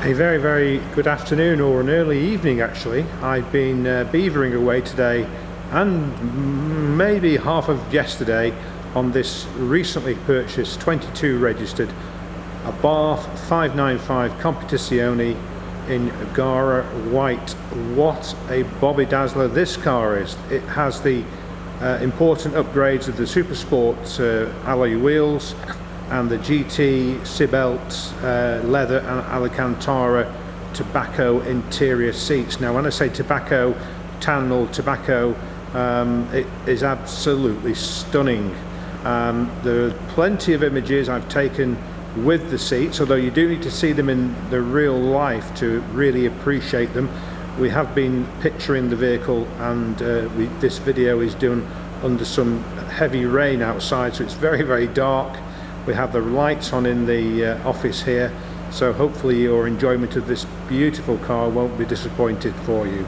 A very, very good afternoon, or an early evening actually. I've been beavering away today and maybe half of yesterday on this recently purchased 22 registered Abarth 595 Competizione in Gara white. What a Bobby Dazzler this car is. It has the important upgrades of the Super Sport alloy wheels and the GT seatbelt leather and Alcantara tobacco interior seats. Now when I say tobacco, tan or tobacco, it is absolutely stunning. There are plenty of images I've taken with the seats, although you do need to see them in the real life to really appreciate them. We have been picturing the vehicle, and this video is done under some heavy rain outside, so it's very, very dark. We have the lights on in the office here, so hopefully your enjoyment of this beautiful car won't be disappointed for you.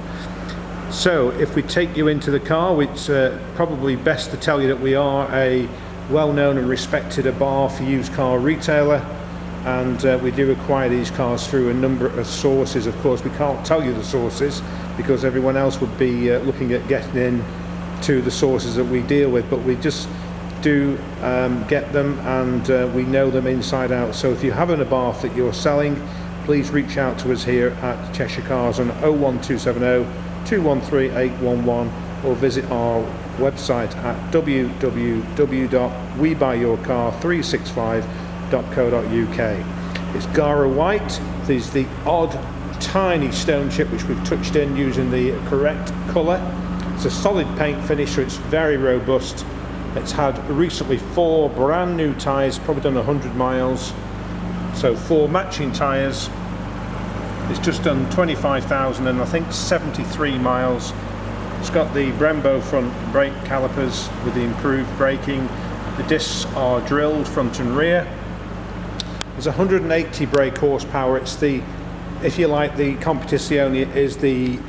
So if we take you into the car, it's probably best to tell you that we are a well-known and respected Abarth used car retailer, and we do acquire these cars through a number of sources. Of course, we can't tell you the sources because everyone else would be looking at getting in to the sources that we deal with, but we just do get them, and we know them inside out. So if you have an Abarth that you're selling, please reach out to us here at Cheshire Cars on 01270 213 811, or visit our website at www.webuyyourcar365.co.uk. It's Gara white. There's the odd tiny stone chip which we've touched in using the correct colour. It's a solid paint finish, so it's very robust. It's had recently 4 brand new tyres, probably done 100 miles, so 4 matching tyres. It's just done 25,000 and I think 73 miles. It's got the Brembo front brake calipers with the improved braking. The discs are drilled front and rear. There's 180 brake horsepower. It's the, if you like, the Competizione is the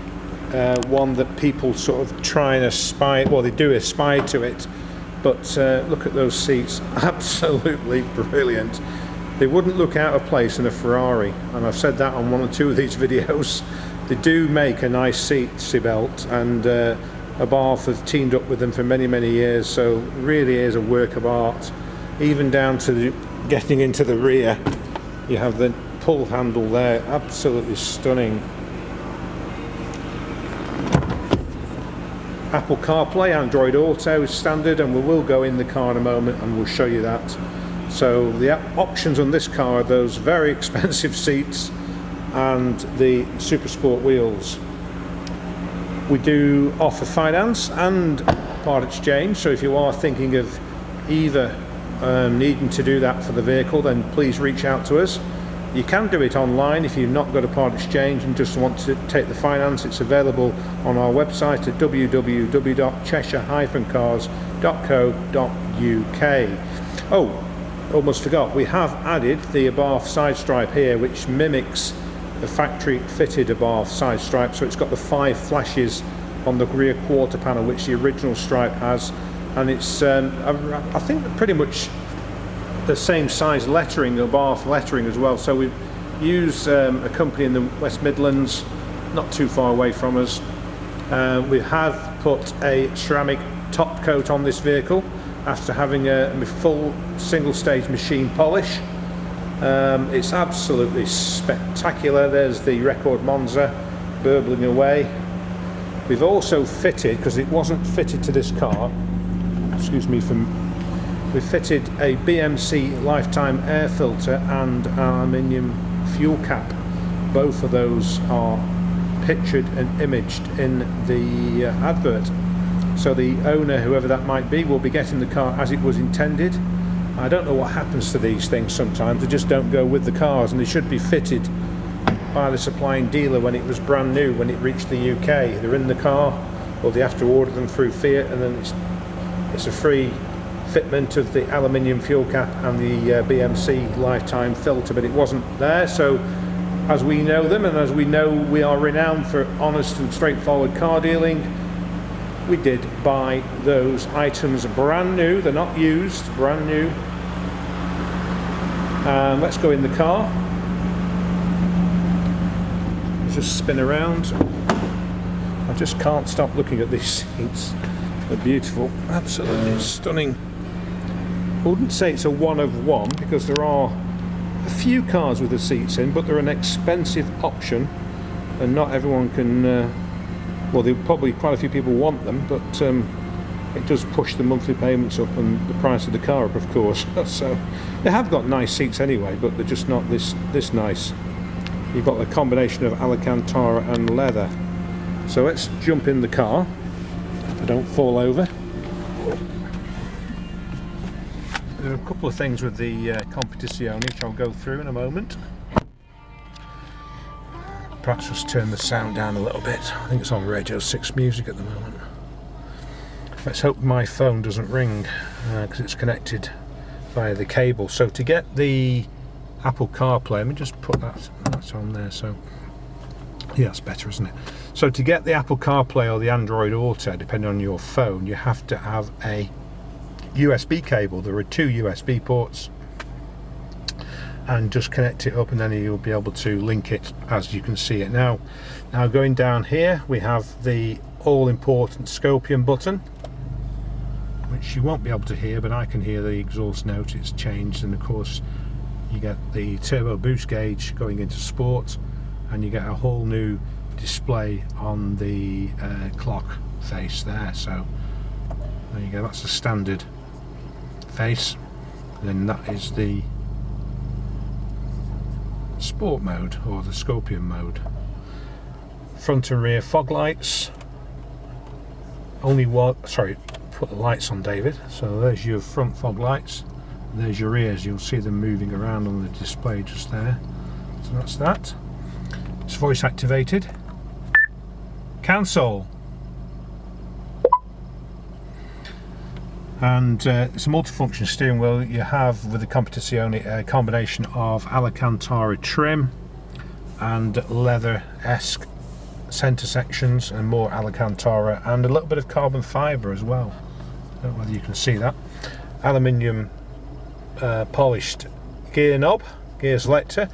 one that people sort of try and aspire, well, they do aspire to it. But look at those seats, absolutely brilliant. They wouldn't look out of place in a Ferrari, and I've said that on 1 or 2 of these videos. They do make a nice seat belt, and Abarth has teamed up with them for many, many years, so really is a work of art. Even down to getting into the rear, you have the pull handle there, absolutely stunning. Apple CarPlay, Android Auto is standard, and we will go in the car in a moment and we'll show you that. So the options on this car are those very expensive seats and the Super Sport wheels. We do offer finance and part exchange, so if you are thinking of either needing to do that for the vehicle, then please reach out to us. You can do it online if you've not got a part exchange and just want to take the finance. It's available on our website at www.cheshire-cars.co.uk. Oh, almost forgot, we have added the Abarth side stripe here, which mimics the factory fitted Abarth side stripe. So it's got the 5 flashes on the rear quarter panel, which the original stripe has, and it's I think pretty much the same size lettering, Abarth lettering as well. So we've used a company in the West Midlands, not too far away from us. We have put a ceramic top coat on this vehicle after having a full single stage machine polish. It's absolutely spectacular. There's the Record Monza burbling away. We've also fitted, because it wasn't fitted to this car, excuse me, we fitted a BMC lifetime air filter and aluminium fuel cap. Both of those are pictured and imaged in the advert. So the owner, whoever that might be, will be getting the car as it was intended. I don't know what happens to these things sometimes. They just don't go with the cars, and they should be fitted by the supplying dealer when it was brand new, when it reached the UK. They're in the car, or they have to order them through Fiat, and then it's a free fitment of the aluminium fuel cap and the BMC lifetime filter, but it wasn't there. So as we know them, and as we know we are renowned for honest and straightforward car dealing, we did buy those items brand new. They're not used, brand new. Let's go in the car. just spin around. I just can't stop looking at these seats. They're beautiful, absolutely stunning. I wouldn't say it's a one of one because there are a few cars with the seats in, but they're an expensive option and not everyone can, well, probably quite a few people want them, but it does push the monthly payments up and the price of the car up, of course. So they have got nice seats anyway, but they're just not this nice. You've got a combination of Alcantara and leather. So let's jump in the car. I don't fall over. There are a couple of things with the Competizione which I'll go through in a moment. Perhaps just turn the sound down a little bit. I think it's on Radio 6 music at the moment. Let's hope my phone doesn't ring because it's connected via the cable. So to get the Apple CarPlay, let me just put that's on there. So yeah, that's better, isn't it? So to get the Apple CarPlay or the Android Auto, depending on your phone, you have to have a USB cable. There are 2 USB ports, and just connect it up and then you'll be able to link it as you can see it now. Now going down here we have the all-important Scorpion button, which you won't be able to hear, but I can hear the exhaust note. It's changed, and of course you get the turbo boost gauge going into sport, and you get a whole new display on the clock face there. So there you go, that's the standard face, and then that is the sport mode or the Scorpion mode. Front and rear fog lights. Only one, sorry, put the lights on, David. So there's your front fog lights, there's your rears. You'll see them moving around on the display just there. So that's that. It's voice activated. Console. And it's a multifunction steering wheel. You have with the Competizione a combination of Alcantara trim and leather-esque centre sections, and more Alcantara, and a little bit of carbon fibre as well. I don't know whether you can see that. Aluminium polished gear knob, gear selector,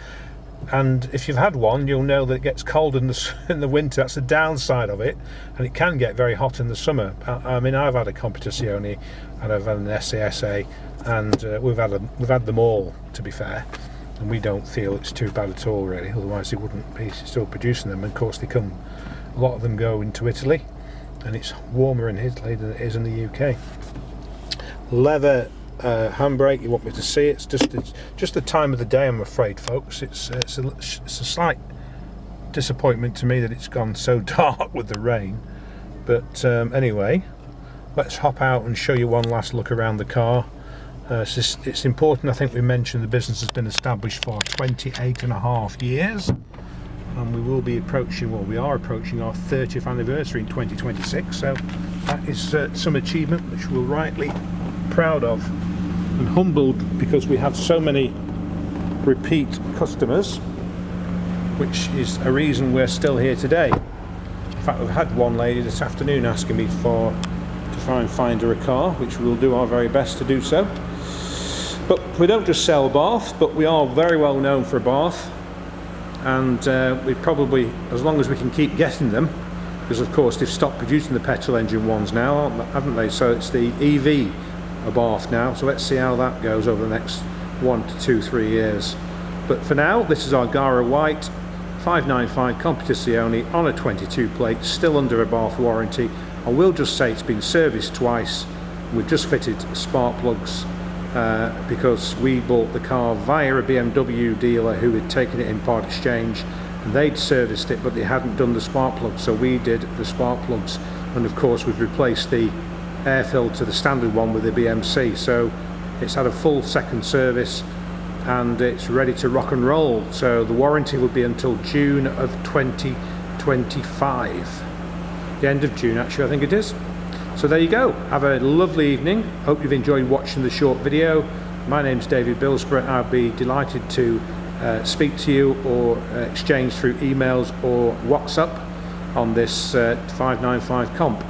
and if you've had one you'll know that it gets cold in the winter. That's the downside of it, and it can get very hot in the summer. I mean, I've had a Competizione and I've had an SASA, and we've had them all, to be fair, and we don't feel it's too bad at all really, otherwise they wouldn't be still producing them. And of course a lot of them go into Italy, and it's warmer in Italy than it is in the UK. Leather handbrake, you want me to see it? It's just the time of the day, I'm afraid, folks. It's a slight disappointment to me that it's gone so dark with the rain, but anyway, let's hop out and show you one last look around the car. It's important, I think we mentioned the business has been established for 28.5 years, and we will be approaching, well, we are approaching our 30th anniversary in 2026, so that is some achievement which we're rightly proud of, and humbled because we have so many repeat customers, which is a reason we're still here today. In fact, we've had one lady this afternoon asking me to try and find her a car, which we'll do our very best to do so. But we don't just sell Abarth, but we are very well known for Abarth, and we probably, as long as we can keep getting them, because of course they've stopped producing the petrol engine ones now, haven't they? So it's the EV Abarth now, so let's see how that goes over the next 1 to 2, 3 years. But for now, this is our Gara white 595 Competizione on a 22 plate, still under Abarth warranty. I will just say it's been serviced twice. We've just fitted spark plugs because we bought the car via a BMW dealer who had taken it in part exchange, and they'd serviced it but they hadn't done the spark plugs, so we did the spark plugs, and of course we've replaced the air filter, the standard one, with the BMC, so it's had a full second service and it's ready to rock and roll. So the warranty will be until June of 2025, the end of June actually, I think it is. So there you go, have a lovely evening. Hope you've enjoyed watching the short video. My name's David Bilsborough. I'll be delighted to speak to you or exchange through emails or WhatsApp on this 595 comp.